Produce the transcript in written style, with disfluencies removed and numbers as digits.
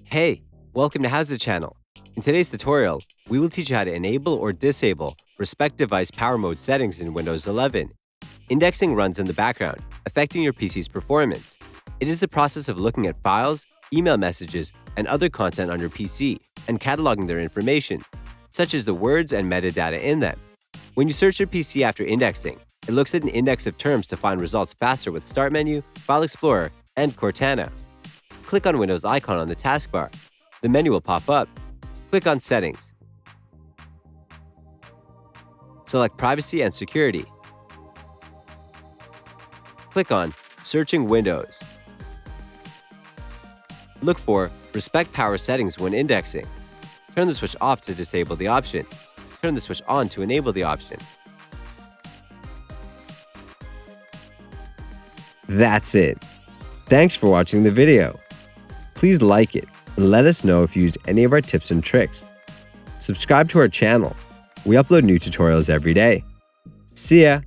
Hey, welcome to HOWZA channel. In today's tutorial, we will teach you how to enable or disable respect device power mode settings in Windows 11. Indexing runs in the background, affecting your PC's performance. It is the process of looking at files, email messages, and other content on your PC and cataloging their information, such as the words and metadata in them. When you search your PC after indexing, it looks at an index of terms to find results faster with Start menu, File Explorer, and Cortana. Click on Windows icon on the taskbar. The menu will pop up. Click on Settings. Select Privacy and Security. Click on Searching Windows. Look for Respect Power Settings when indexing. Turn the switch off to disable the option. Turn the switch on to enable the option. That's it. Thanks for watching the video. Please like it and let us know if you used any of our tips and tricks. Subscribe to our channel. We upload new tutorials every day. See ya!